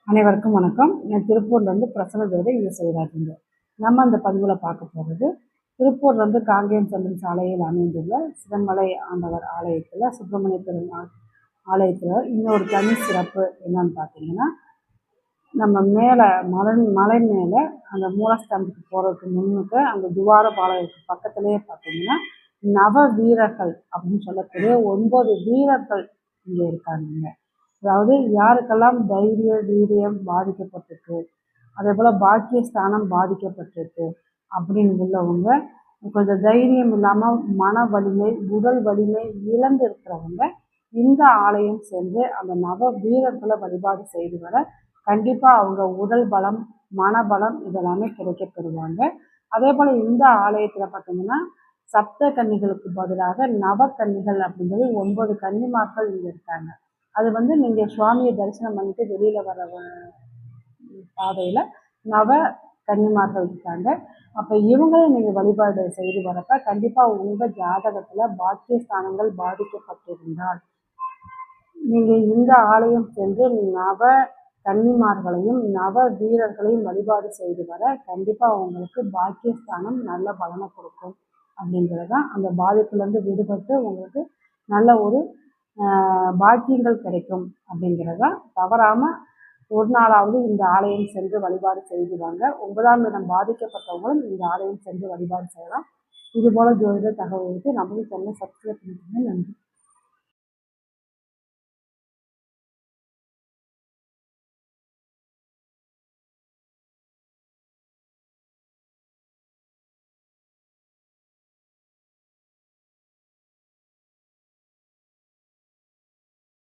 அனைவருக்கும் வணக்கம். நான் திருப்பூர்லேருந்து பிரசன்ன தேவதை இது செய்கிறாங்க. நம்ம அந்த பதிவில் பார்க்க போகிறது திருப்பூர்லேருந்து காங்கேயம் செல்லும் சாலையில் அமைந்துள்ள சிவன்மலை ஆண்டவர் ஆலயத்தில் சுப்பிரமணிய பெருமாள் ஆலயத்தில் இன்னொரு தனி சிறப்பு என்னன்னு பார்த்தீங்கன்னா, நம்ம மேலே மலை மேலே அந்த மூலஸ்தானத்துக்கு போகிறதுக்கு முன்னுக்கு அந்த துவார பாளையத்துக்கு பக்கத்துலேயே பார்த்தீங்கன்னா நவ வீரர்கள் அப்படின்னு சொல்லக்கூடிய 9 வீரர்கள் இங்கே இருக்காங்க. அதாவது யாருக்கெல்லாம் தைரிய வீரியம் பாதிக்கப்பட்டிருக்கு, அதே போல் பாக்கியஸ்தானம் பாதிக்கப்பட்டிருக்கு அப்படின்னு உள்ளவங்க, கொஞ்சம் தைரியம் இல்லாமல் மன வலிமை உடல் வலிமை இழந்து இருக்கிறவங்க இந்த ஆலயம் சென்று அந்த நவ வீரர்களை வழிபாடு செய்து வர கண்டிப்பாக அவங்க உடல் பலம் மனபலம் இதெல்லாமே கிடைக்கப்பெறுவாங்க. அதே போல் இந்த ஆலயத்தில் பார்த்தீங்கன்னா சப்த கன்னிகளுக்கு பதிலாக நவ கன்னிகள் அப்படிங்கிறது 9 கன்னிமார்கள் இங்கே இருக்காங்க. அது நீங்கள் சுவாமியை தரிசனம் பண்ணிட்டு வெளியில் வர பாதையில் நவ கன்னிமார்கள் இருக்காங்க. அப்போ இவங்களும் நீங்கள் வழிபாடு செய்து வரப்ப கண்டிப்பாக உங்கள் ஜாதகத்தில் பாக்கியஸ்தானங்கள் பாதிக்கப்பட்டிருந்தால் நீங்கள் இந்த ஆலயம் சென்று நவ கன்னிமார்களையும் நவ வீரர்களையும் வழிபாடு செய்து வர கண்டிப்பாக உங்களுக்கு பாக்கியஸ்தானம் நல்ல பலனை கொடுக்கும். அப்படிங்கிறது தான் அந்த பாதிப்புலேருந்து விடுபட்டு உங்களுக்கு நல்ல ஒரு பாக்கியங்கள் கிடைக்கும் அப்படிங்கிறத தவறாமல் ஒரு நாளாவது இந்த ஆலயம் சென்று வழிபாடு செய்துவாங்க. 9ஆம் இடம் பாதிக்கப்பட்டவங்களும் இந்த ஆலயம் சென்று வழிபாடு செய்யலாம். இதுபோல் ஜோதிட தகவலுக்கு நமது சேனலை சப்ஸ்கிரைப் பண்ணிக்கோங்க. நன்றி.